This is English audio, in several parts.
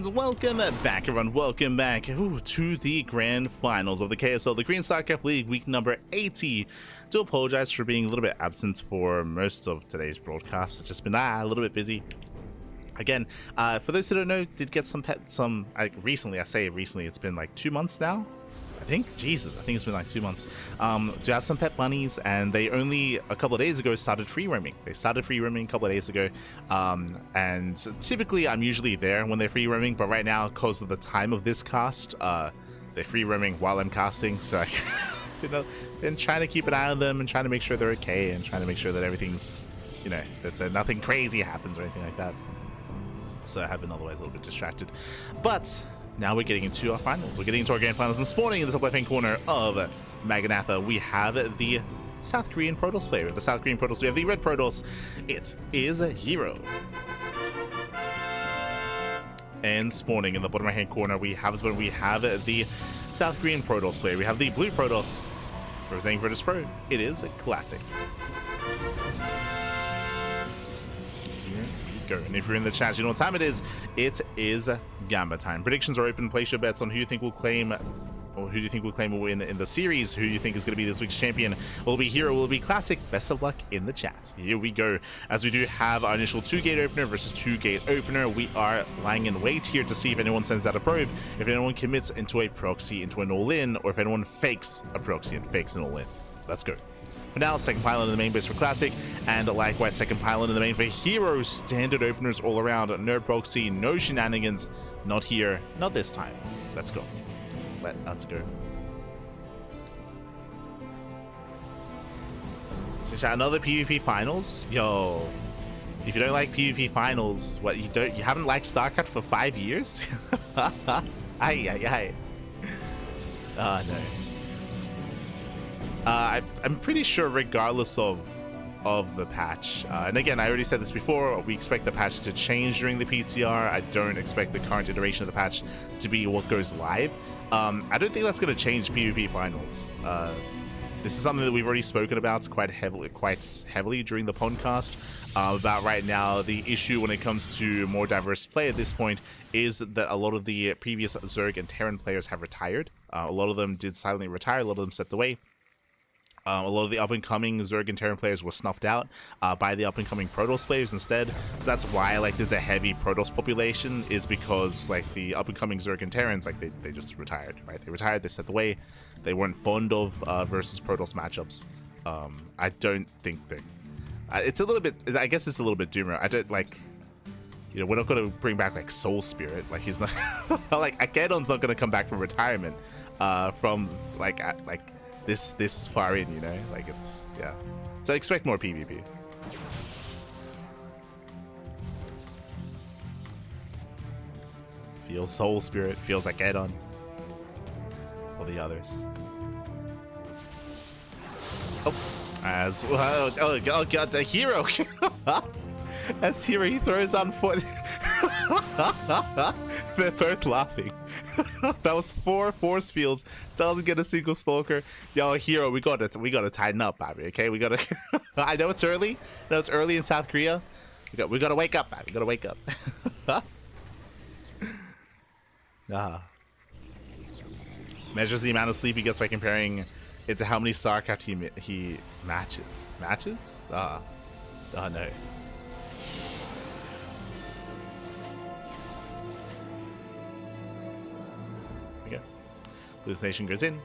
congratulations, welcome back everyone, welcome back to the grand finals of the KSL, the Korean StarCraft League, week number 80. Do apologize for being a little bit absent for most of today's broadcast. It's just been a little bit busy. Again, for those who don't know, did get recently, it's been like 2 months now. I think it's been like 2 months. Do have some pet bunnies, and they only a couple of days ago started free roaming. They started free roaming a couple of days ago, and typically I'm usually there when they're free roaming, but right now, because of the time of this cast, they're free roaming while I'm casting, so I been trying to keep an eye on them and trying to make sure they're okay and trying to make sure that everything's, that nothing crazy happens or anything like that. So I have been otherwise a little bit distracted, but now we're getting into our finals. We're getting into our grand finals. This morning in the top left-hand corner of Maganatha, we have the South Korean Protoss player. The South Korean Protoss, we have the red Protoss. It is herO. And spawning in the bottom right-hand corner, we have the South Korean Protoss player. We have the blue Protoss representing Virtus Pro. It is a classic. Go. And if you're in the chat, you know what time it is. It is Gamba time. Predictions are open. Place your bets on who you think will claim, or who do you think will claim a win in the series. Who you think is going to be this week's champion? Will it be herO? Will it be classic? Best of luck in the chat. Here we go. As we do have our initial 2-gate opener versus 2-gate opener, we are lying in wait here to see if anyone sends out a probe, if anyone commits into a proxy, into an all-in, or if anyone fakes a proxy and fakes an all-in. Let's go. For now, second pylon in the main base for Classic, and likewise second pylon in the main for herO. Standard openers all around. No proxy, no shenanigans. Not here, not this time. Let's go. Let us go. So another PvP finals? Yo. If you don't like PvP finals, what, you haven't liked StarCraft for 5 years? Ay. Oh no. I'm pretty sure regardless of the patch, and again, I already said this before, we expect the patch to change during the PTR. I don't expect the current iteration of the patch to be what goes live. I don't think that's going to change PvP finals. This is something that we've already spoken about quite heavily during the podcast. About right now, the issue when it comes to more diverse play at this point is that a lot of the previous Zerg and Terran players have retired. A lot of them did silently retire, a lot of them stepped away. A lot of the up-and-coming Zerg and Terran players were snuffed out by the up-and-coming Protoss players instead. So that's why there's a heavy Protoss population, is because the up-and-coming Zerg and Terrans, they just retired, right? They retired, they stepped away. They weren't fond of versus Protoss matchups. I don't think they're... it's a little bit... I guess it's a little bit doomer. I don't we're not going to bring back Soul Spirit. He's not... Akedon's not going to come back from retirement from this far in, it's, yeah. So expect more PvP. Feels Soul Spirit, feels like Edon. Or the others. Oh, as well. Oh god, the herO. As herO, he throws on foot. They're both laughing. That was 4 force fields. Doesn't get a single stalker. Yo, herO, we gotta tighten up, baby. Okay, we gotta. I know it's early. I know it's early in South Korea. We gotta wake up, baby. We gotta wake up. Measures the amount of sleep he gets by comparing it to how many StarCraft he matches. Matches? Oh no. Hallucination goes in.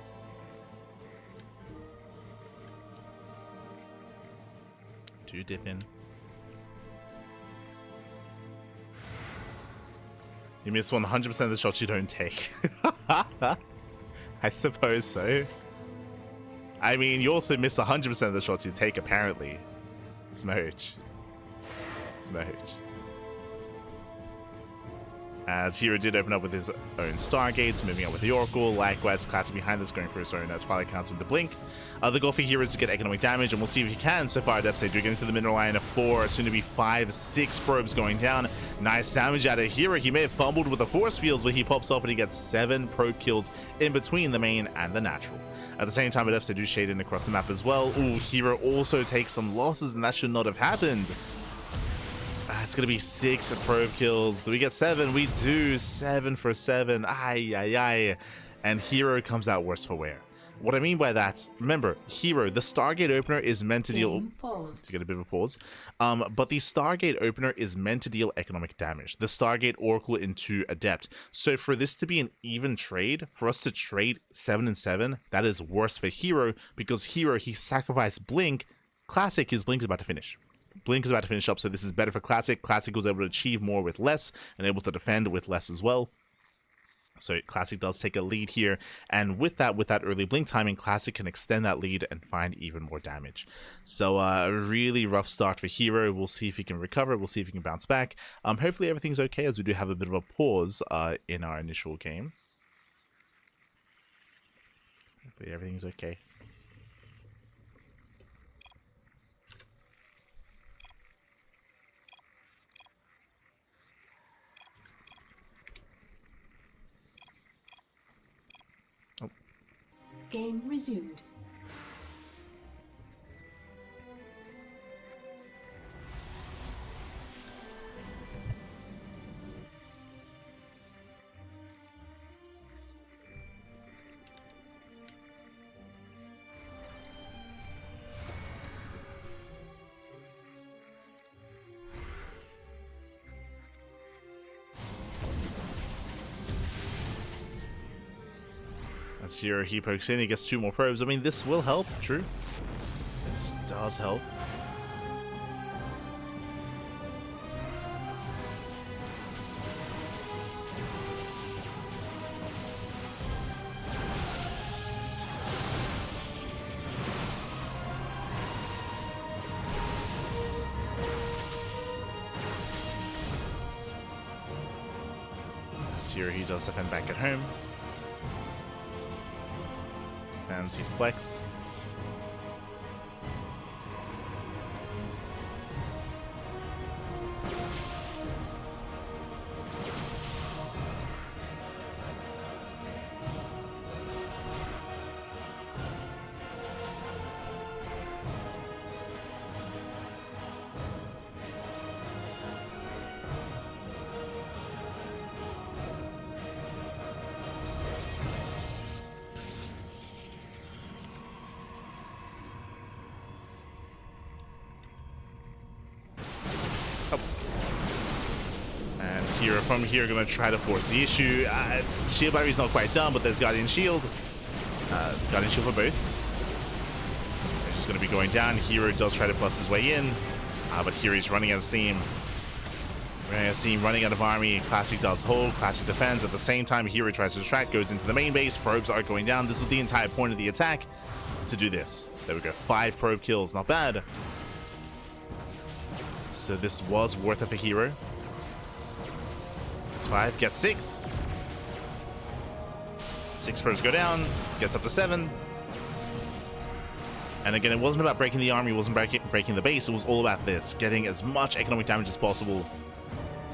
Do dip in. You miss 100% of the shots you don't take. I suppose so. I mean, you also miss 100% of the shots you take, apparently. Smooch. As herO did open up with his own Stargates, moving up with the Oracle. Likewise, Classic behind this, going for his own Twilight Counter with the Blink. The goal for herO is to get economic damage, and we'll see if he can. So far, Adepts, they do get into the middle line of 4, soon to be 5, 6 probes going down. Nice damage out of herO. He may have fumbled with the force fields, but he pops off and he gets 7 probe kills in between the main and the natural. At the same time, Adepts, they do shade in across the map as well. Ooh, herO also takes some losses, and that should not have happened. It's gonna be 6 probe kills. Do we get 7? We do. 7 for 7. Ay, ay, ay. And herO comes out worse for wear. What I mean by that, remember, herO, the Stargate opener is meant to deal... To get a bit of a pause. But the Stargate opener is meant to deal economic damage. The Stargate Oracle into Adept. So for this to be an even trade, for us to trade 7 and 7, that is worse for herO, because herO, he sacrificed Blink. Classic, his Blink is about to finish. Blink is about to finish up, so this is better for Classic. Classic was able to achieve more with less, and able to defend with less as well. So Classic does take a lead here, and with that early Blink timing, Classic can extend that lead and find even more damage. So a really rough start for herO. We'll see if he can recover. We'll see if he can bounce back. Hopefully everything's okay, as we do have a bit of a pause in our initial game. Hopefully everything's okay. Game resumed. Here he pokes in, he gets 2 more probes. I mean, this will help, true. This does help. Here he does defend back at home. Fancy flex. From here, gonna try to force the issue. Shield battery's not quite done, but there's Guardian Shield. Guardian Shield for both. So just gonna be going down. herO does try to bust his way in, but here he's running out of steam. Running out of army. Classic does hold. Classic defends. At the same time, herO tries to distract, goes into the main base. Probes are going down. This was the entire point of the attack, to do this. There we go. 5 probe kills. Not bad. So this was worth it for herO. 5, gets 6. 6 probes go down, gets up to 7. And again, it wasn't about breaking the army, it wasn't breaking the base, it was all about this, getting as much economic damage as possible.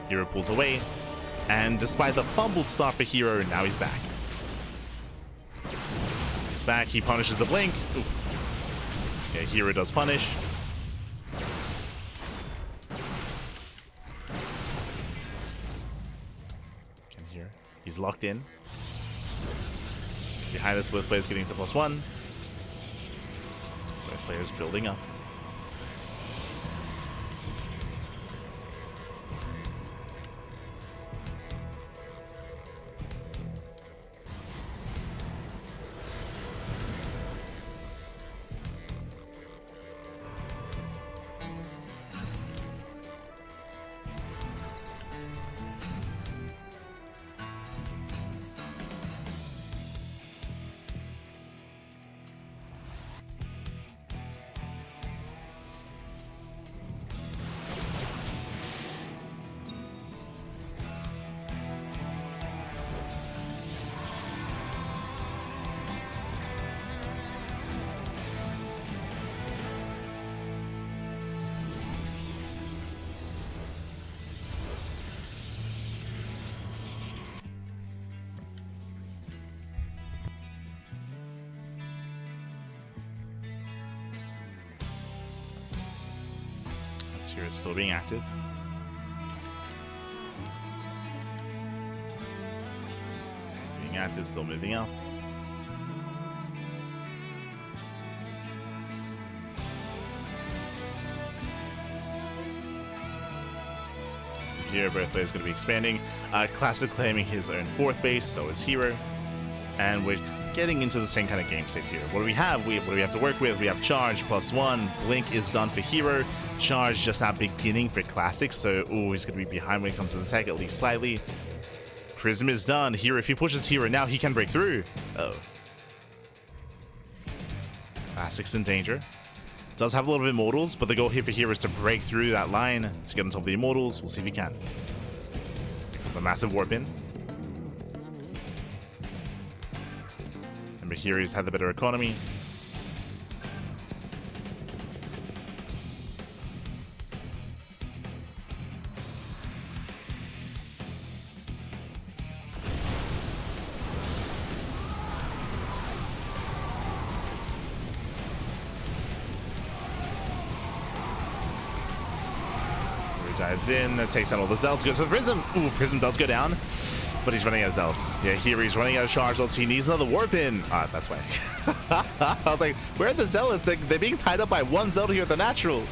herO pulls away, and despite the fumbled start for herO, now he's back. He's back, he punishes the Blink. Oof. Yeah, herO does punish. He's locked in. Behind us, both players getting to +1. Both players building up. Here it's still being active. Being active, still moving out. Here, both players going to be expanding. Classic claiming his own 4th base, so is herO. And we're getting into the same kind of game state here. What do we have? What do we have to work with? We have Charge +1. Blink is done for herO. Charge just now beginning for Classic, so he's going to be behind when it comes to the tech, at least slightly. Prism is done. herO, if he pushes herO now, he can break through. Oh. Classic's in danger. Does have a lot of Immortals, but the goal here for herO is to break through that line to get on top of the Immortals. We'll see if he can. It's a massive warp in. Remember, herO's had the better economy. Dives in, takes down all the Zelts, goes to the Prism. Ooh, Prism does go down, but he's running out of Zelts. Yeah, here he's running out of Charge Zelts. He needs another Warp in. Ah, that's why. I was like, where are the Zealots? They're being tied up by one Zelt here at the natural.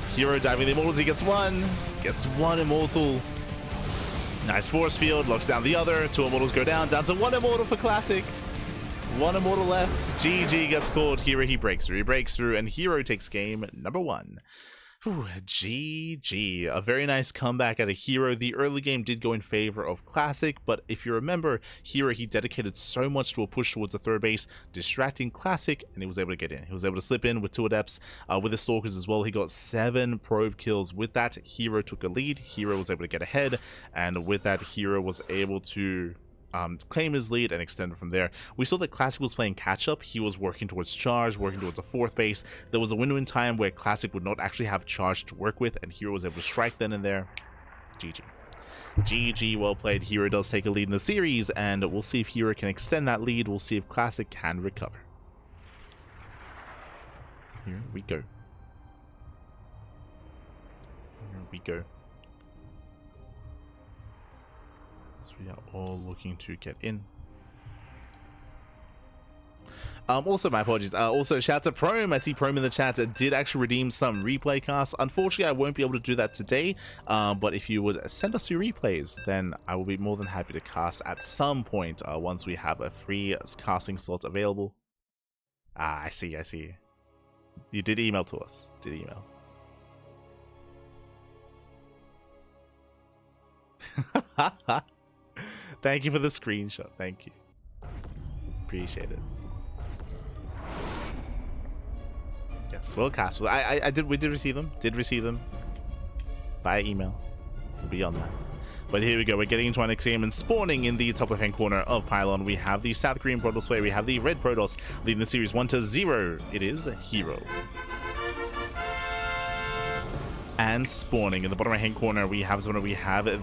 herO diving the Immortals. He gets one Immortal. Nice force field, locks down the other. 2 Immortals go down to 1 Immortal for Classic. 1 Immortal left. GG gets called. herO, he breaks through, and herO takes game number 1. Whew, GG. A very nice comeback out of herO. The early game did go in favor of Classic, but if you remember, herO, he dedicated so much to a push towards the 3rd base, distracting Classic, and he was able to get in. He was able to slip in with 2 Adepts, with the Stalkers as well. He got 7 probe kills. With that, herO took a lead. herO was able to get ahead, and with that, herO was able to claim his lead and extend it from there. We saw that Classic was playing catch-up. He was working towards Charge, working towards a 4th base. There was a window in time where Classic would not actually have Charge to work with, and herO was able to strike then and there. GG. GG, well played. herO does take a lead in the series, and we'll see if herO can extend that lead. We'll see if Classic can recover. Here we go. Here we go. So we are all looking to get in. Also, my apologies. Also, shout out to Prome. I see Prome in the chat did actually redeem some replay casts. Unfortunately, I won't be able to do that today. But if you would send us your replays, then I will be more than happy to cast at some point once we have a free casting slot available. Ah, I see. You did email to us. Thank you for the screenshot. Thank you. Appreciate it. Yes, well cast. We did receive them. By email. We'll be on that. But here we go. We're getting into our next game and spawning in the top left-hand corner of Pylon. We have the South Korean Protoss player. We have the Red Protoss leading the series 1-0. It is herO. And spawning in the bottom right-hand corner, we have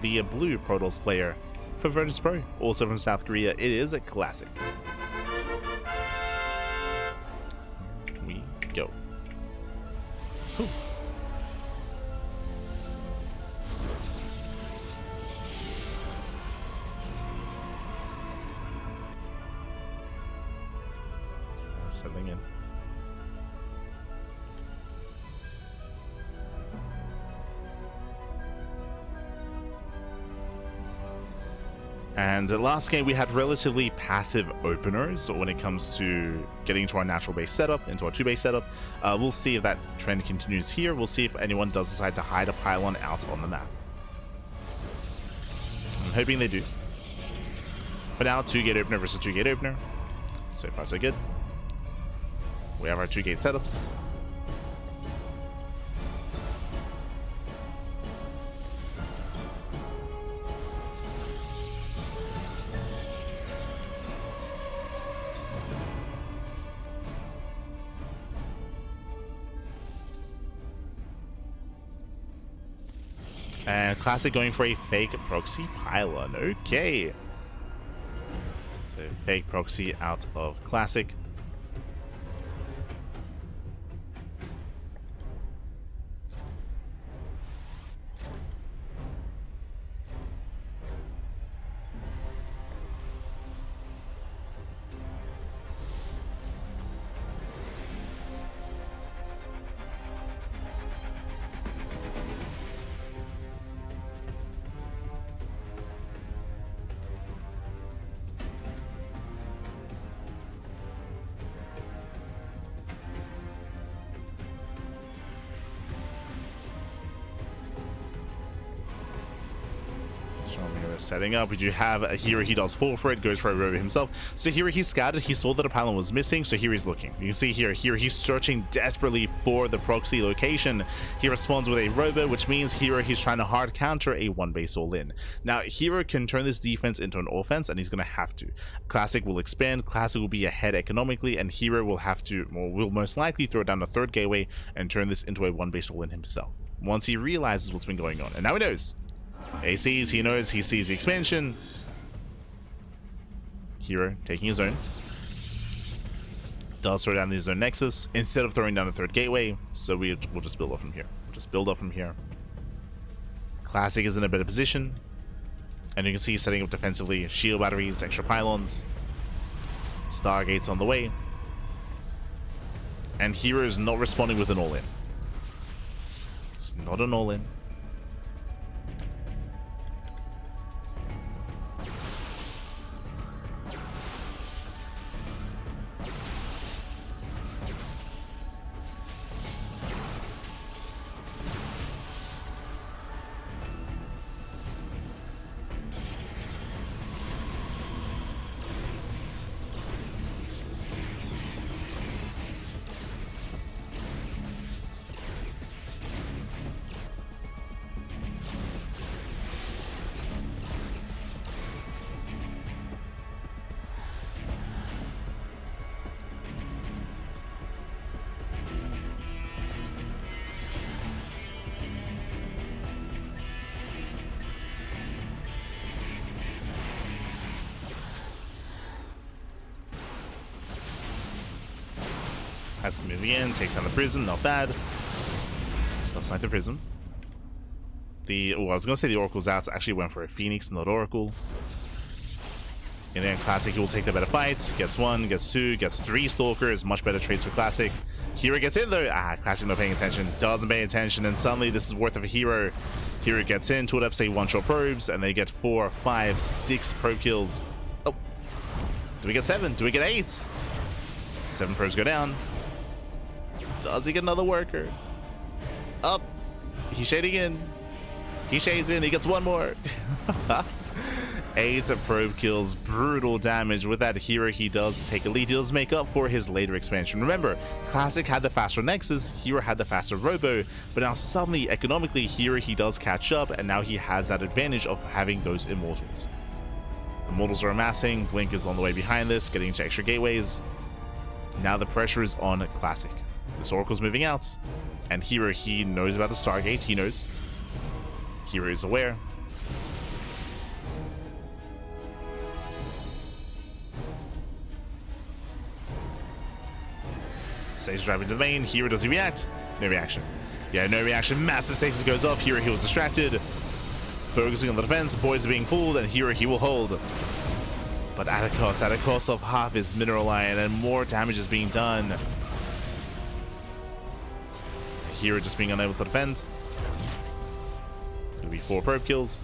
the Blue Protoss player for Virtus Pro, also from South Korea. It is a Classic. Here we go. Whew. Settling in. And the last game, we had relatively passive openers when it comes to getting into our natural base setup, into our 2-base setup. We'll see if that trend continues here. We'll see if anyone does decide to hide a pylon out on the map. I'm hoping they do. But now, 2-gate opener versus 2-gate opener. So far, so good. We have our 2-gate setups. And Classic going for a fake proxy pylon. Okay. So fake proxy out of Classic. We're setting up. We do have a hero. He does fall for it, goes for a robo himself. So here he scouted. He saw that a pylon was missing, so here he's looking. You can see here he's searching desperately for the proxy location. He responds with a robo, which means here he's trying to hard counter a one base all in. Now hero can turn this defense into an offense, and he's gonna have to. Classic will expand. Classic will be ahead economically, and hero will have to, or will most likely throw down a third gateway and turn this into a one base all in himself. Once he realizes what's been going on, and now he knows. He knows, he sees the expansion. Hero taking his own. Does throw down the zone nexus instead of throwing down a third gateway, so we'll just build up from here. We'll just build up from here. Classic is in a better position, and you can see he's setting up defensively. Shield batteries, extra pylons, Stargates on the way, and Hero is not responding with an all-in. It's not an all-in. Has to move in, takes down the prism, not bad. Does like the prism. I was gonna say the Oracle's out, actually went for a Phoenix, not Oracle. And then Classic, he will take the better fight. Gets one, gets two, gets three Stalkers, much better trades for Classic. Hero gets in though. Classic not paying attention, doesn't pay attention, and suddenly this is worth of a Hero. Hero gets in, two up, say one-shot probes, and they get 4, 5, 6 probe kills. Oh, do we get 7? Do we get 8? 7 probes go down. Does he get another worker? Up. He's shading in. He shades in. He gets one more. 8 probe kills. Brutal damage. With that Hero, he does take a lead. He does make up for his later expansion. Remember, Classic had the faster Nexus. Hero had the faster Robo. But now suddenly, economically, Hero, he does catch up. And now he has that advantage of having those Immortals. Immortals are amassing. Blink is on the way behind this, getting into extra gateways. Now the pressure is on Classic. This Oracle's moving out, and Hero, he knows about the Stargate. He knows. Hero is aware. Stasis driving to the main. Hero, does he react? No reaction. Yeah, no reaction. Massive stasis goes off. Hero, he was distracted. Focusing on the defense. Boys are being pulled, and Hero, he will hold. But at a cost of half his mineral iron, and more damage is being done. Hero just being unable to defend. It's going to be 4 probe kills.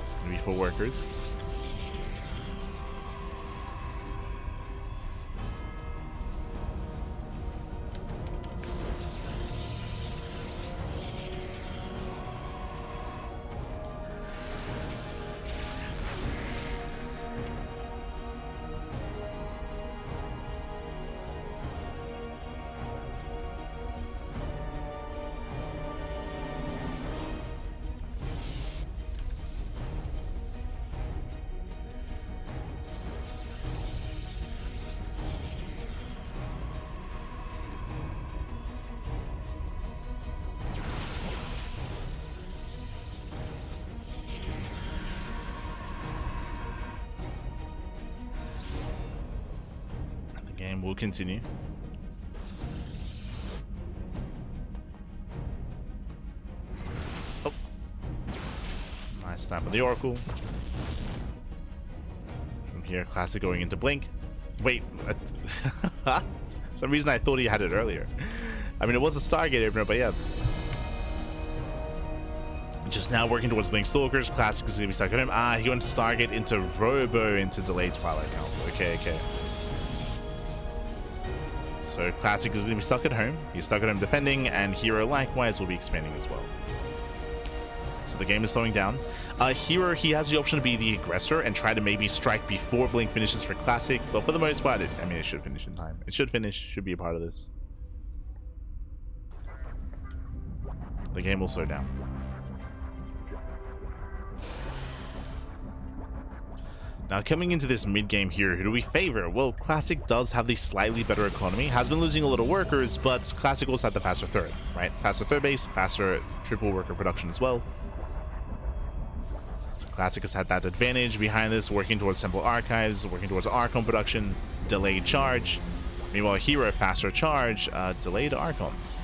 It's going to be 4 workers. Game will continue. Oh, nice time with the Oracle. From here, Classic going into Blink. Wait, some reason I thought he had it earlier. I mean, it was a Stargate opener, but yeah. Just now working towards Blink Stalkers. Classic is gonna be stuck on him. He went Stargate into Robo into delayed Twilight Council. Okay. So Classic is going to be stuck at home. He's stuck at home defending, and herO likewise will be expanding as well. So the game is slowing down. herO, he has the option to be the aggressor and try to maybe strike before Blink finishes for Classic, but for the most part, I mean, it should finish in time. It should finish, should be a part of this. The game will slow down. Now, coming into this mid-game here, who do we favor? Well, Classic does have the slightly better economy, has been losing a lot of workers, but Classic also had the faster third, right? Faster third base, faster triple worker production as well. So Classic has had that advantage behind this, working towards Temple Archives, working towards Archon production, delayed charge. Meanwhile, herO, faster charge, delayed Archons.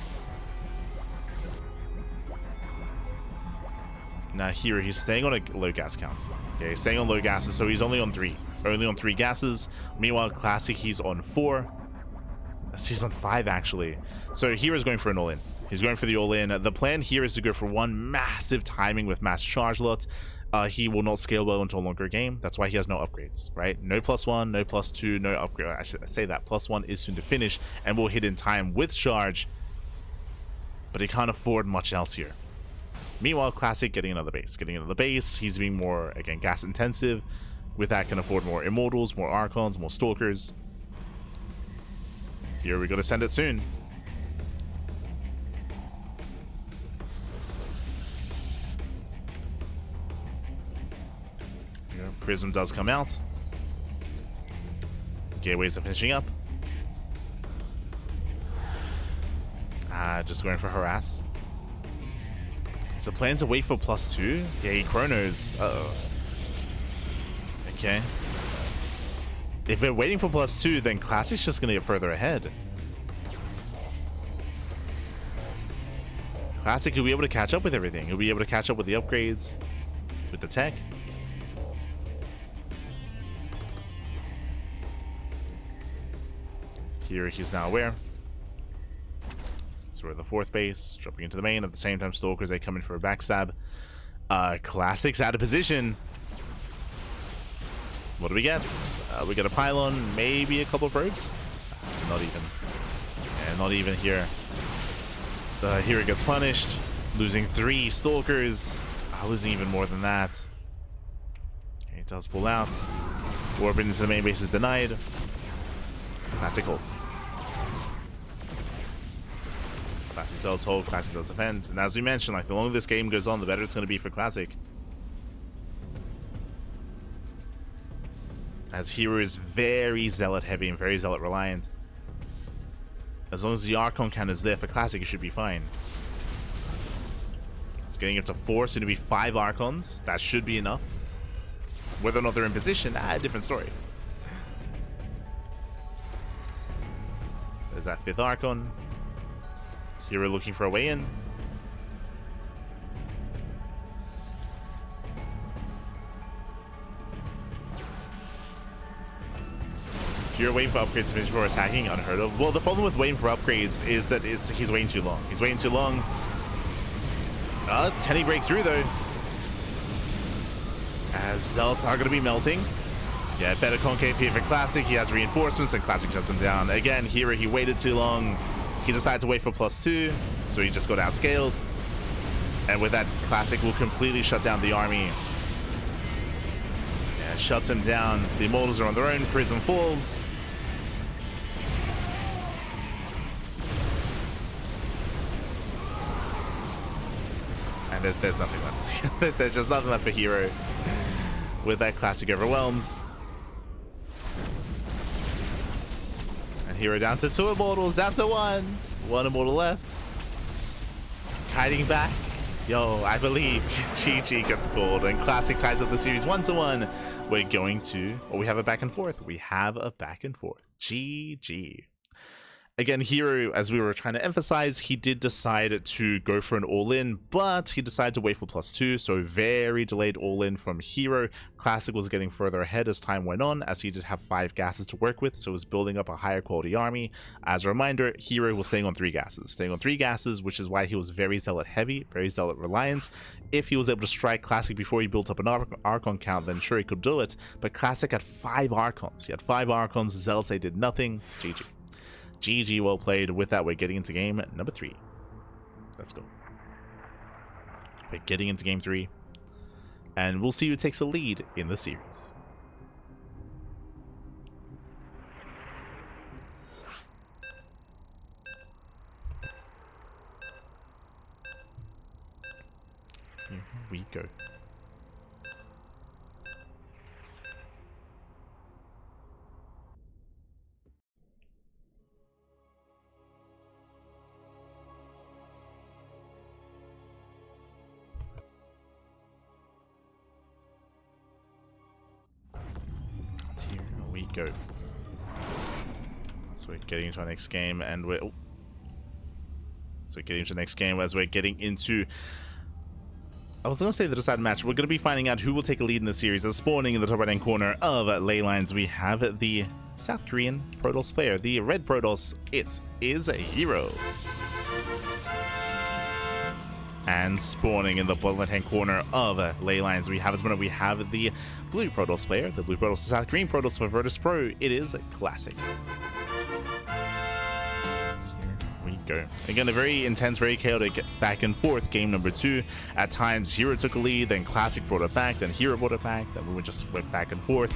Now here, he's staying on a low gas count. Okay, he's staying on low gases, so he's only on 3 gases. Meanwhile, Classic, he's on 4. He's on 5, actually. So here is going for an all-in. He's going for the all-in. The plan here is to go for one massive timing with mass charge lot. He will not scale well into a longer game. That's why he has no upgrades, right? No +1, no +2, no upgrade. I should say that +1 is soon to finish and will hit in time with charge, but he can't afford much else here. Meanwhile, Classic getting another base. He's being more, again, gas intensive. With that, can afford more Immortals, more Archons, more Stalkers. Here we got to send it soon. Here, Prism does come out. Gateways are finishing up. Just going for Harass. Is the plan to wait for +2? Yeah, he chronos. Uh-oh. Okay. If we're waiting for +2, then Classic's just gonna get further ahead. Classic will be able to catch up with everything. He'll be able to catch up with the upgrades, with the tech. Here he's now aware. So we're at the 4th base, dropping into the main. At the same time, Stalkers, they come in for a backstab. Classic's out of position. What do we get? We get a pylon, maybe a couple of probes. Not even. Yeah, not even here. Here it gets punished, losing 3 Stalkers. Losing even more than that. Okay, it does pull out. Warp into the main base is denied. Classic holds. Classic does hold, Classic does defend. And as we mentioned, like, the longer this game goes on, the better it's going to be for Classic. As herO is very zealot heavy and very zealot reliant. As long as the Archon count is there for Classic, it should be fine. It's getting up to 4, soon to be 5 Archons. That should be enough. Whether or not they're in position, different story. There's that 5th Archon. herO looking for a way in. herO waiting for upgrades to finish before attacking, unheard of. Well, the problem with waiting for upgrades is that he's waiting too long. He's waiting too long. Can he break through though? As Zealots are going to be melting. Yeah, better concave here for Classic. He has reinforcements and Classic shuts him down. Again, herO, he waited too long. He decided to wait for +2, so he just got outscaled. And with that, Classic will completely shut down the army. Yeah, shuts him down. The Immortals are on their own. Prism falls. And there's nothing left. There's just nothing left for herO. With that, Classic overwhelms. And herO down to 2 Immortals, down to 1. 1 Immortal left. Kiting back. Yo, I believe GG gets called, and Classic ties up the series 1-1. We're going to, we have a back and forth. We have a back and forth. GG. Again, herO, as we were trying to emphasize, he did decide to go for an all-in, but he decided to wait for +2, so very delayed all-in from herO. Classic was getting further ahead as time went on, as he did have 5 gases to work with, so was building up a higher quality army. As a reminder, herO was staying on 3 gases, which is why he was very zealot heavy, very zealot reliant. If he was able to strike Classic before he built up an Archon count, then sure he could do it, but Classic had 5 Archons. He had 5 Archons, Zealots, they did nothing. GG. GG, well played. With that, we're getting into game number 3. Let's go. We're getting into game 3. And we'll see who takes the lead in the series. Here we go. Here we go. So we're getting into our next game, and we're... So we're getting into the next game as we're getting into... I was going to say the decided match. We're going to be finding out who will take a lead in the series. As spawning in the top right-hand corner of ley lines, we have the South Korean Protoss player, the red Protoss. It is herO. And spawning in the bottom left-hand corner of ley lines, we have the blue Protoss player, the blue Protoss, the South Korean Protoss for Virtus Pro. It is Classic. Go. Again, a very intense, very chaotic back and forth game number 2. At times, herO took a lead, then Classic brought it back, then herO brought it back, then we just went back and forth.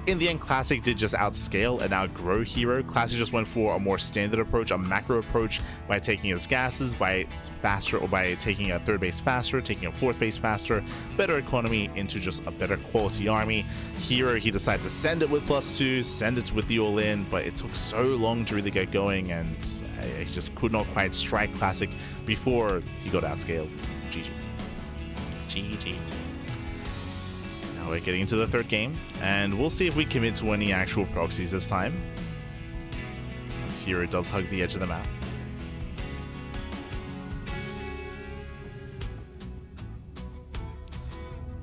In the end, Classic did just outscale and outgrow herO. Classic just went for a more standard approach, a macro approach, by taking his gases, by faster, or by taking a third base faster, taking a fourth base faster, better economy into just a better quality army. herO, he decided to send it with +2, send it with the all-in, but it took so long to really get going, and he just could not quite strike Classic before he got outscaled. GG. GG. Now we're getting into the third game, and we'll see if we commit to any actual proxies this time. As herO does hug the edge of the map.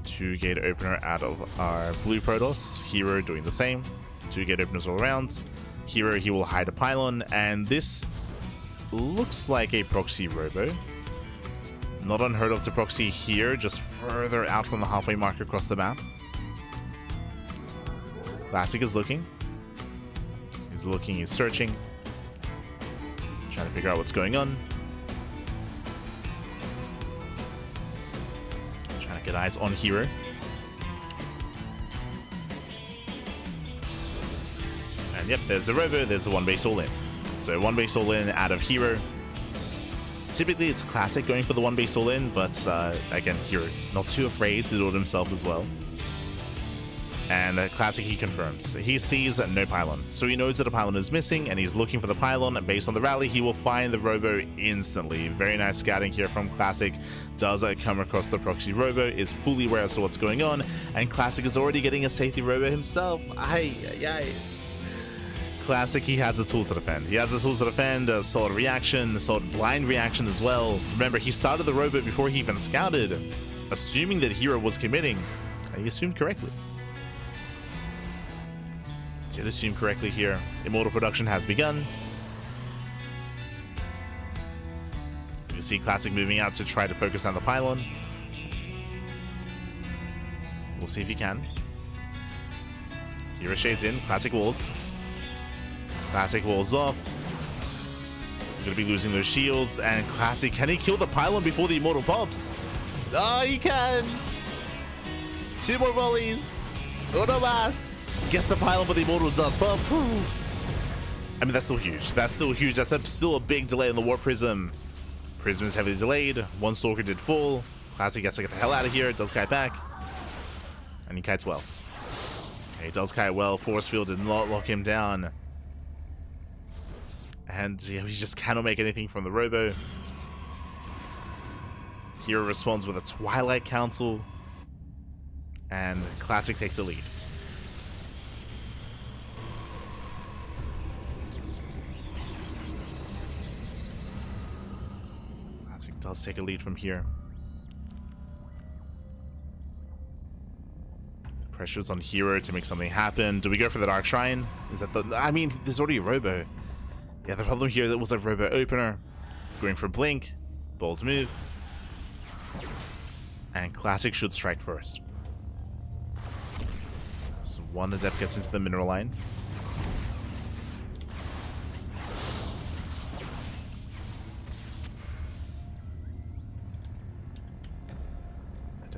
Two-gate opener out of our blue Protoss. herO doing the same. Two-gate openers all around. herO, he will hide a pylon, and this looks like a proxy robo. Not unheard of to proxy here, just further out from the halfway mark across the map. Classic is looking. He's looking, he's searching. Trying to figure out what's going on. Trying to get eyes on herO. And yep, there's the robo, there's the one base all in. So one base all in out of herO. Typically it's Classic going for the one base all in, but again, herO not too afraid to do it himself as well. And Classic, he confirms. He sees no pylon. So he knows that a pylon is missing, and he's looking for the pylon, and based on the rally, he will find the robo instantly. Very nice scouting here from Classic. Does come across the proxy robo, is fully aware as to what's going on, and Classic is already getting a safety robo himself. Classic, he has the tools to defend. He has the tools to defend, a solid reaction, a solid blind reaction as well. Remember, he started the robot before he even scouted, assuming that herO was committing. He assumed correctly. Did assume correctly here. Immortal production has begun. You can see Classic moving out to try to focus on the pylon. We'll see if he can. herO shades in, Classic walls. Classic walls off. He's going to be losing those shields. And Classic, can he kill the pylon before the Immortal pops? Oh, he can! 2 more volleys. Uno más. Gets the pylon, but the Immortal does pop. I mean, that's still huge. That's still huge. That's still a big delay on the War Prism. Prism is heavily delayed. One Stalker did fall. Classic gets to get the hell out of here. Does kite back. And he kites well. Okay, he does kite well. Force Field did not lock him down. And yeah, he just cannot make anything from the robo. herO responds with a Twilight Council. And Classic takes the lead. Classic does take a lead from here. Pressure's on herO to make something happen. Do we go for the Dark Shrine? Is that the... I mean, there's already a robo. Yeah, the problem here, that was a robo opener. Going for Blink. Bold move. And Classic should strike first. So one Adept gets into the mineral line.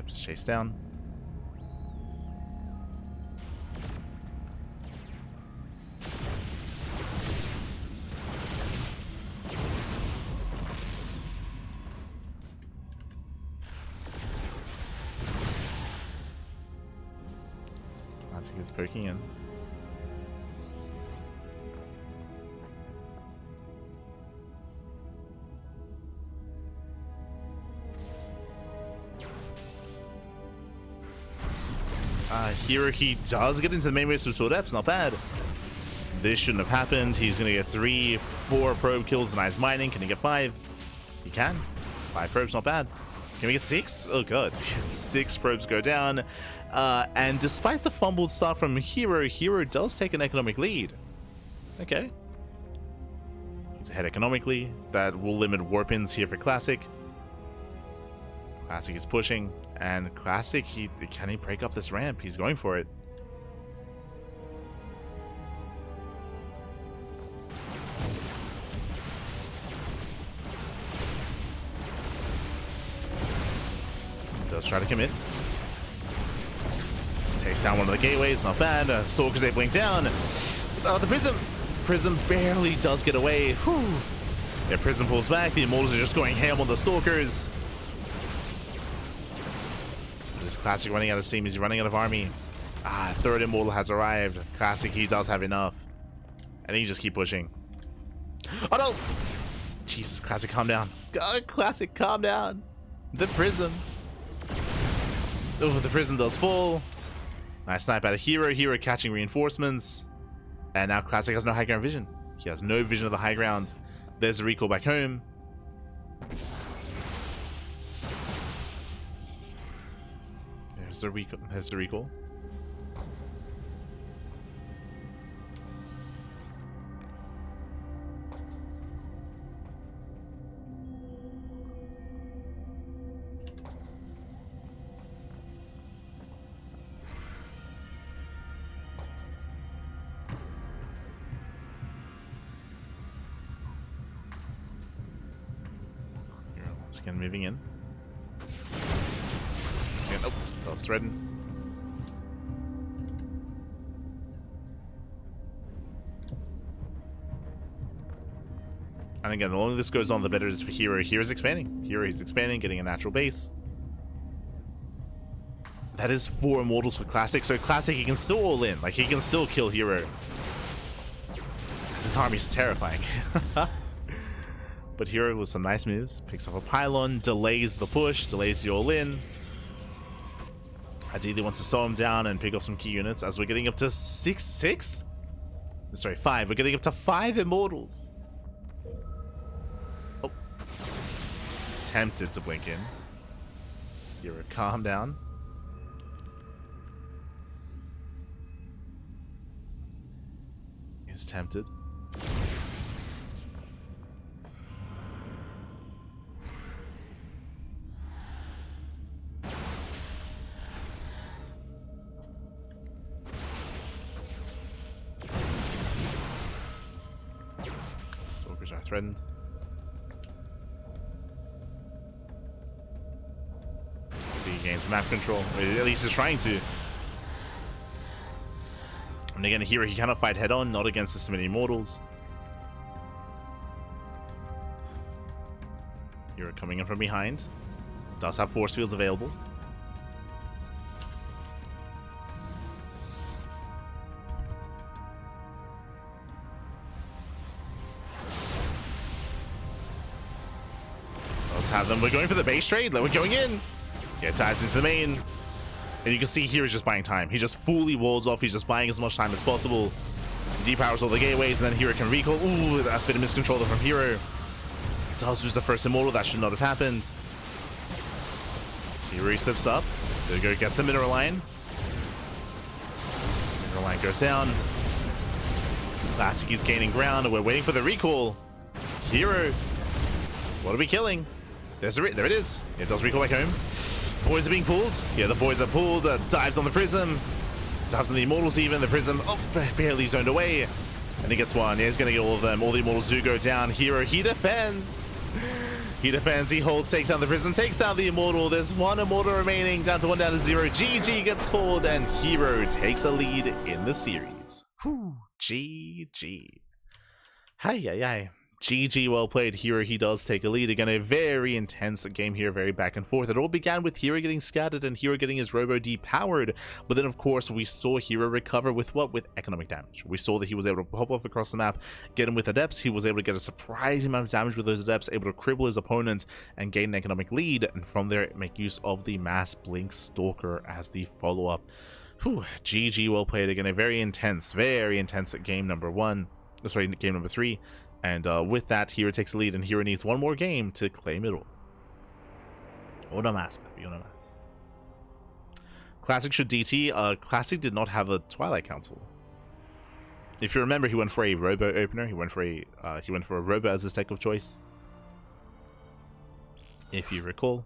Just chase down. Classic is poking in. herO, he does get into the main base with Sword Eps, not bad. This shouldn't have happened. He's gonna get 3, 4 probe kills. Nice mining. Can he get 5? He can. 5 probes, not bad. Can we get 6? Oh god. 6 probes go down. And despite the fumbled start from herO does take an economic lead. Okay. He's ahead economically. That will limit warp-ins here for Classic. Classic is pushing. And Classic, can he break up this ramp? He's going for it. Does try to commit. Takes down one of the gateways, not bad. Stalkers, they blink down. The Prism! Prism barely does get away. Whew. Yeah, Prism pulls back. The Immortals are just going ham on the Stalkers. This Classic running out of steam. He's running out of army. Third Immortal has arrived. Classic, he does have enough. And he just keep pushing. Oh no! Jesus, Classic, calm down. God, Classic, calm down. The Prism. Oh, the Prism does fall. Nice snipe out of herO catching reinforcements. And now Classic has no high ground vision. He has no vision of the high ground. There's the recall back home. There's the recall. There's the recall. Again, moving in. Again, oh, that was threading. And again, the longer this goes on, the better it is for herO. herO's expanding. herO's expanding, getting a natural base. That is 4 Immortals for Classic. So Classic, he can still all in. Like, he can still kill herO. This army's terrifying. But herO with some nice moves. Picks off a pylon, delays the push, delays the all-in. Ideally wants to slow him down and pick off some key units as we're getting up to 5. We're getting up to 5 Immortals. Oh. Tempted to blink in. herO, calm down. He's tempted. Are threatened. See, he gains map control. At least he's trying to. And again, herO, he cannot fight head on, not against this many Immortals. herO coming in from behind. Does have force fields available. Have them. We're going for the base trade. We're going in. Yeah, dives into the main. And you can see here he's just buying time. He just fully walls off. He's just buying as much time as possible. Depowers all the gateways, and then herO can recall. Ooh, that bit of miscontrol from herO. Does lose the first Immortal. That should not have happened. herO slips up. There go, gets the mineral line. Mineral line goes down. Classic is gaining ground. We're waiting for the recall. herO. What are we killing? There it is. It does recall back home. Boys are being pulled. Yeah, the boys are pulled. Dives on the Prism. Dives on the Immortals even. The Prism, oh, barely zoned away. And he gets one. Yeah, he's going to get all of them. All the Immortals do go down. herO, he defends. He defends, he holds, takes down the prison, takes down the immortal. There's one immortal remaining, down to 1, down to 0. GG gets called, and herO takes a lead in the series. Whew, GG. Hi. GG, well played. herO, he does take a lead. Again, a very intense game here, very back and forth. It all began with herO getting scattered and herO getting his robo depowered. But then, of course, we saw herO recover with what? With economic damage. We saw that he was able to pop off across the map, get him with adepts. He was able to get a surprising amount of damage with those adepts, able to cripple his opponent and gain an economic lead. And from there, make use of the mass blink stalker as the follow-up. GG, well played. Again, a very intense game number 1. Sorry, game number 3. And with that, herO takes the lead, and herO needs one more game to claim it all. Una más, baby, una más. Classic should DT. Classic did not have a Twilight Council. If you remember, he went for a Robo opener. He went for a Robo as his tech of choice. If you recall.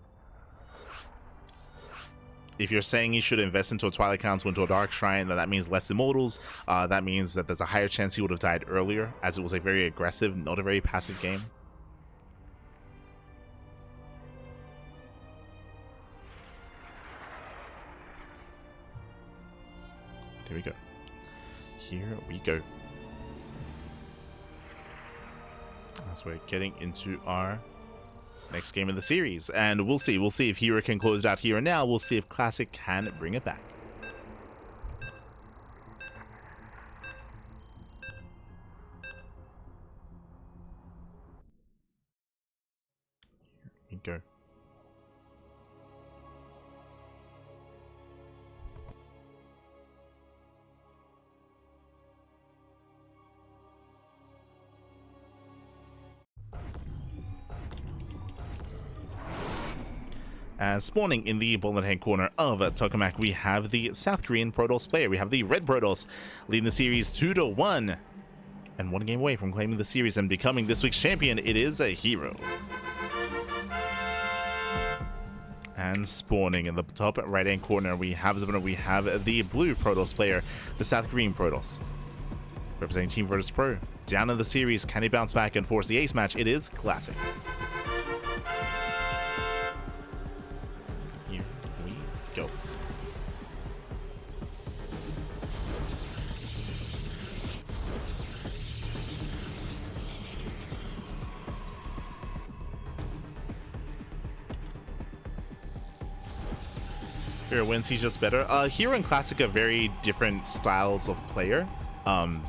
If you're saying he should invest into a Twilight Council, into a Dark Shrine, then that means less Immortals. That means that there's a higher chance he would have died earlier, as it was a very aggressive, not a very passive game. Here we go. Here we go. As we're getting into our next game of the series, and we'll see if herO can close it out here and now. We'll see if Classic can bring it back. Here we go. As spawning in the bottom hand corner of Tokamak, we have the South Korean Protoss player. We have the Red Protoss leading the series 2-1, and one game away from claiming the series and becoming this week's champion. It is a herO. And spawning in the top right hand corner, we have the blue Protoss player, the South Korean Protoss, representing Team Virtus Pro. Down in the series, can he bounce back and force the ace match? It is Classic. Go. herO wins, he's just better. herO and Classic are very different styles of player.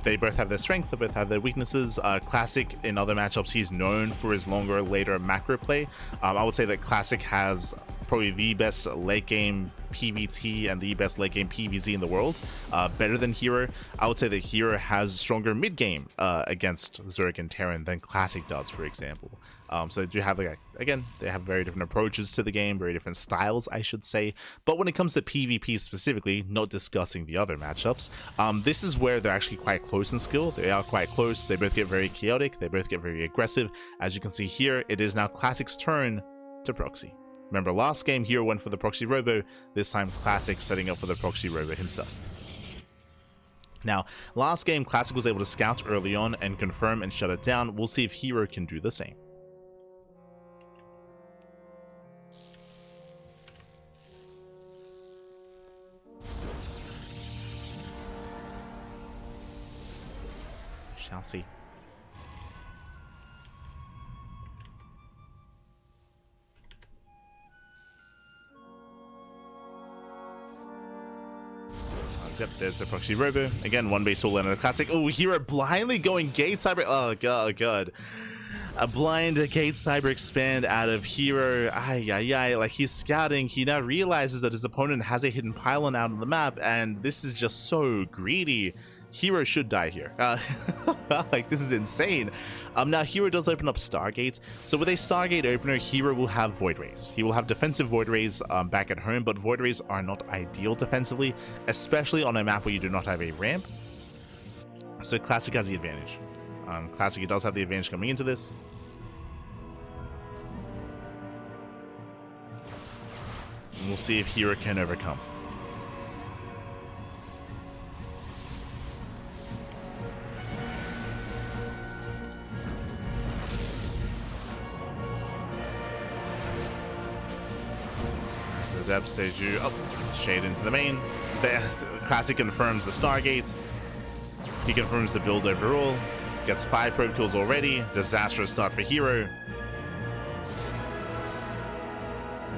They both have their strengths, they both have their weaknesses. Classic, in other matchups, he's known for his longer, later macro play. I would say that Classic has probably the best late game PvT and the best late game PvZ in the world, better than herO. I would say that herO has stronger mid game against Zerg and Terran than Classic does, for example. So they do have, like, again, they have very different approaches to the game, very different styles, I should say. But when it comes to PvP specifically, not discussing the other matchups, this is where they're actually quite close in skill. They are quite close. They both get very chaotic. They both get very aggressive. As you can see here, it is now Classic's turn to proxy. Remember, last game herO went for the proxy robo. This time Classic setting up for the proxy robo himself. Now, last game Classic was able to scout early on and confirm and shut it down. We'll see if herO can do the same. Shall see. Yep, there's the proxy robo. Again, one base all in a Classic. Oh, herO blindly going gate cyber. Oh, god. A blind gate cyber expand out of herO. Like, he's scouting. He now realizes that his opponent has a hidden pylon out on the map, and this is just so greedy. herO should die here. Like, this is insane. Now herO does open up Stargate. So with a Stargate opener, herO will have Void Rays. He will have defensive Void Rays back at home, but Void Rays are not ideal defensively, especially on a map where you do not have a ramp. So Classic has the advantage. Classic, he does have the advantage coming into this. And we'll see if herO can overcome. depths they do. Oh, shade into the main. The Classic confirms the Stargate. He confirms the build overall. Gets 5 probe kills already. Disastrous start for herO.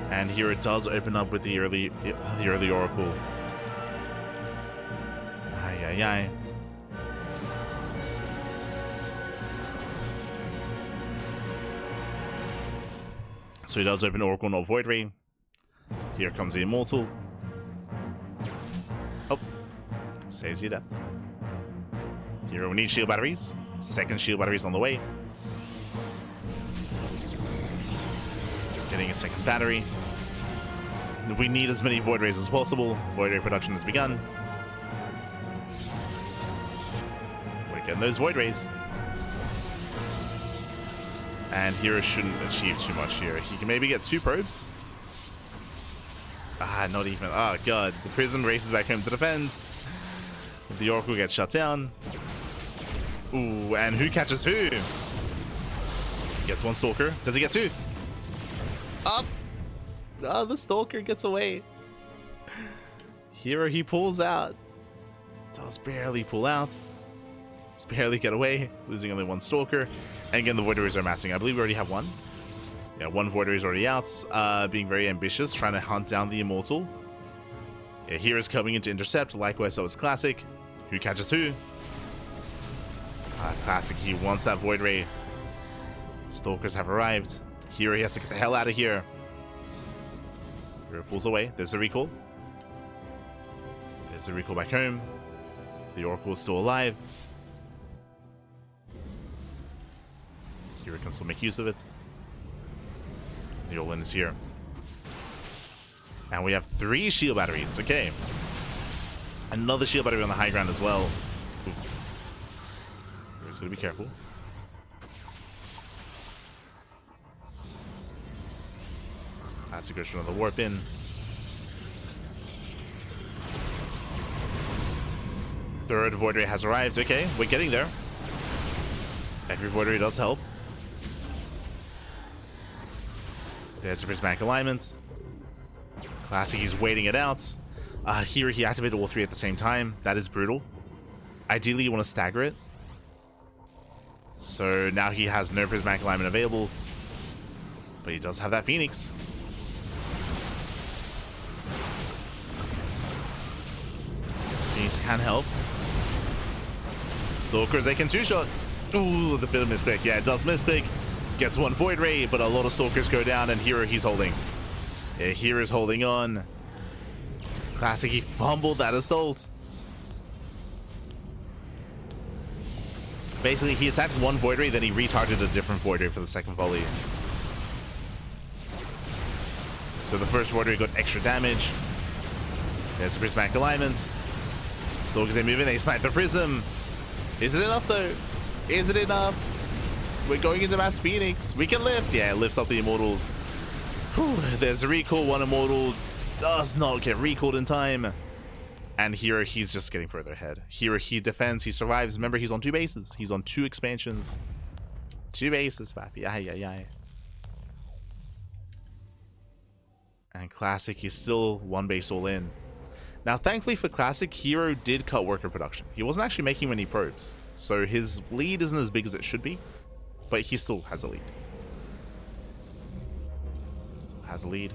And herO does open up with the early Oracle. Ay, ay, ay. So he does open Oracle, not Void Ray. Here comes the Immortal. Oh, saves you depth. herO needs shield batteries. Second shield batteries on the way. Just getting a second battery. We need as many Void Rays as possible. Void Ray production has begun. We're getting those Void Rays. And herO shouldn't achieve too much here. He can maybe get 2 probes. Ah, not even. Oh, God. The Prism races back home to defend. The Oracle gets shut down. Ooh, and who catches who? He gets 1 Stalker. Does he get 2? Up! Oh, the Stalker gets away. herO, he pulls out. Does barely pull out. Does barely get away. Losing only 1 Stalker. And again, the Void Rays are massing. I believe we already have 1. Yeah, 1 Void Ray is already out. Being very ambitious, trying to hunt down the Immortal. Yeah, hero's coming in to intercept. Likewise, so is Classic. Who catches who? Classic, he wants that Void Ray. Stalkers have arrived. herO, he has to get the hell out of here. herO pulls away. There's the recall. There's the recall back home. The Oracle is still alive. herO can still make use of it. The all-in is here. And we have 3 shield batteries. Okay. Another shield battery on the high ground as well. Ooh. Hero's gonna be careful. That's a good shot on the warp in. Third Void Ray has arrived. Okay, we're getting there. Every Void Ray does help. There's the prismatic alignment. Classic, he's waiting it out. Here he activated all 3 at the same time. That is brutal. Ideally, you want to stagger it. So now he has no prismatic alignment available. But he does have that Phoenix. Phoenix can help. Stalkers, they can 2-shot. Ooh, the bit of mispick. Yeah, it does mispick. Gets 1 Void Ray, but a lot of Stalkers go down, and herO, he's holding. Yeah, hero's holding on. Classic, he fumbled that assault. Basically, he attacked 1 Void Ray, then he retargeted a different Void Ray for the second volley. So the first Void Ray got extra damage. There's the prismatic alignment. Stalkers, they move in, they snipe the Prism. Is it enough, though? Is it enough? We're going into Mass Phoenix. We can lift. Yeah, it lifts up the Immortals. Whew, there's a recall. 1 Immortal does not get recalled in time. And herO, he's just getting further ahead. herO, he defends, he survives. Remember, he's on 2 bases. He's on 2 expansions. 2 bases, papi. Ay, ay, ay. And Classic, he's still 1 base all in. Now, thankfully for Classic, herO did cut worker production. He wasn't actually making many probes. So his lead isn't as big as it should be. But he still has a lead. Still has a lead.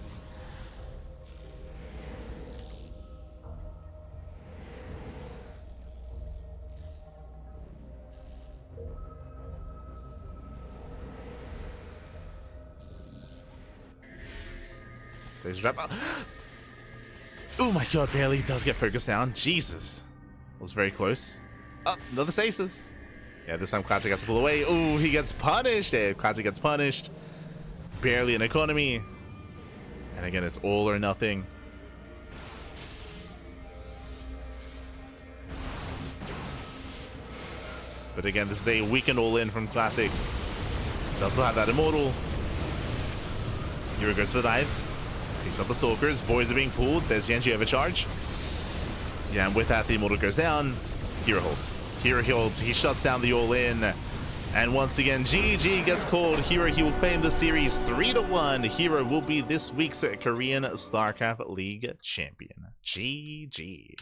So he's drop. Oh my god, barely does get focused down. Jesus. Was very close. Oh, another stasis. Yeah, this time Classic has to pull away. Oh, he gets punished. Yeah, Classic gets punished. Barely an economy. And again, it's all or nothing. But again, this is a weakened all-in from Classic. Does also have that Immortal. herO goes for the dive. Picks up the Stalkers. Boys are being pulled. There's the NG overcharge. Yeah, and with that, the Immortal goes down. herO holds. herO holds. He shuts down the all-in. And once again, GG gets called herO. He will claim the series 3-1. herO will be this week's Korean StarCraft League champion. GG.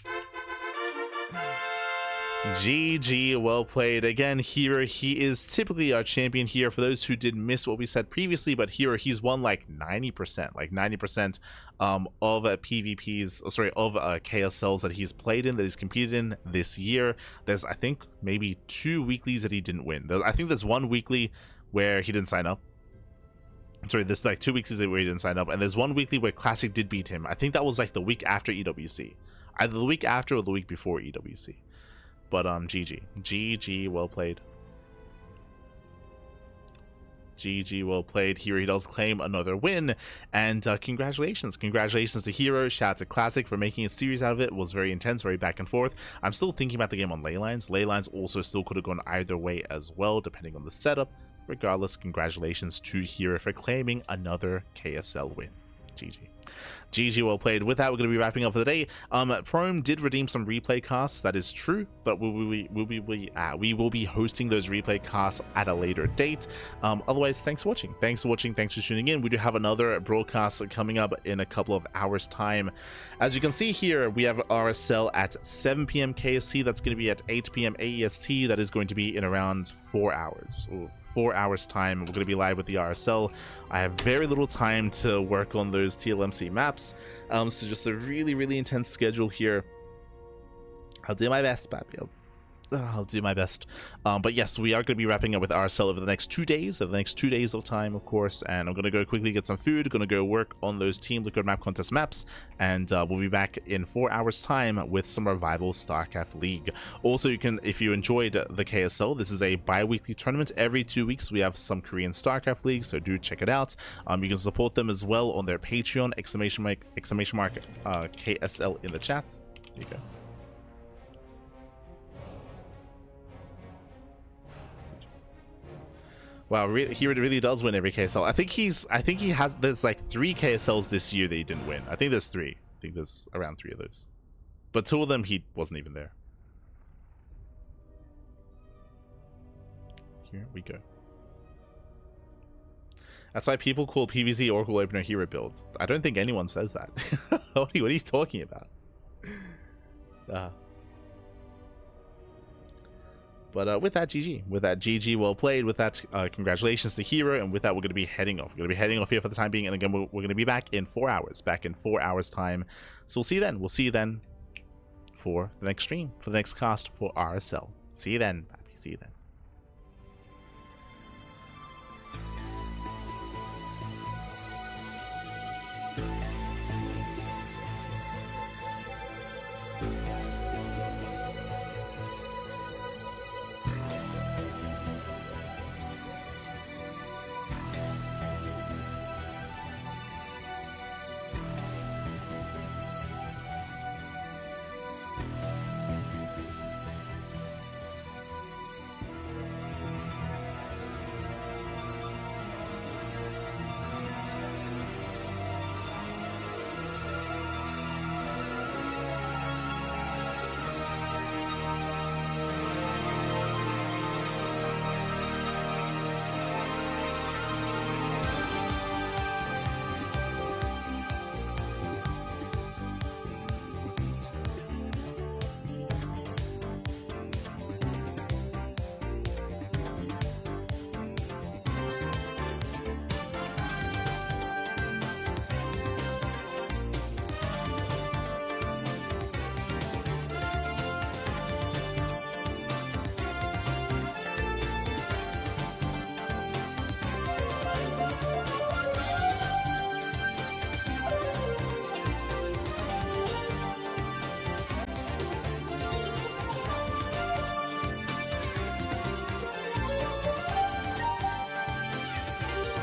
GG, well played. Again, herO, he is typically our champion here. For those who did miss what we said previously, but herO, he's won like 90%, of PvPs, sorry, of KSLs that he's played in, that he's competed in this year. There's, I think, maybe 2 weeklies that he didn't win. I think there's 1 weekly where he didn't sign up. Sorry, there's like 2 weeklies where he didn't sign up, and there's 1 weekly where Classic did beat him. I think that was like the week after EWC. Either the week after or the week before EWC. But GG, well played. GG, well played. herO, he does claim another win, and congratulations to herO. Shout out to Classic for making a series out of it. It was very intense, very back and forth. I'm still thinking about the game on ley lines. Ley lines also still could have gone either way as well, depending on the setup. Regardless, congratulations to herO for claiming another KSL win. GG, well played. With that, we're going to be wrapping up for the day. Prome did redeem some replay casts, that is true, but we will be hosting those replay casts at a later date. Otherwise, thanks for watching. Thanks for tuning in. We do have another broadcast coming up in a couple of hours time. As you can see here, we have RSL at 7 p.m. KST. That's going to be at 8 p.m. AEST. That is going to be in around 4 hours. 4 hours time. We're going to be live with the RSL. I have very little time to work on those TLMC maps. So just a really intense schedule here. I'll do my best, Papi. I'll do my best. But yes, we are going to be wrapping up with RSL over the next 2 days, of time, of course. And I'm going to go quickly get some food, going to go work on those Team Liquid Map Contest maps, and we'll be back in 4 hours time with some Revival StarCraft League. Also, you can, if you enjoyed the KSL, this is a bi-weekly tournament. Every 2 weeks we have some Korean StarCraft League, so do check it out. You can support them as well on their Patreon, exclamation mark KSL in the chat. There you go. Wow, he really does win every KSL. I think he has, there's like 3 KSLs this year that he didn't win. I think there's 3. I think there's around 3 of those. But 2 of them he wasn't even there. Here we go. That's why people call PvZ Oracle Opener herO build. I don't think anyone says that. What are you talking about? But with that, GG, well played. With that, congratulations to herO. And with that, we're going to be heading off. We're going to be heading off here for the time being. And again, we're going to be back in 4 hours. Back in 4 hours time. So we'll see you then. We'll see you then for the next stream, for the next cast for RSL. See you then, Pappy. See you then.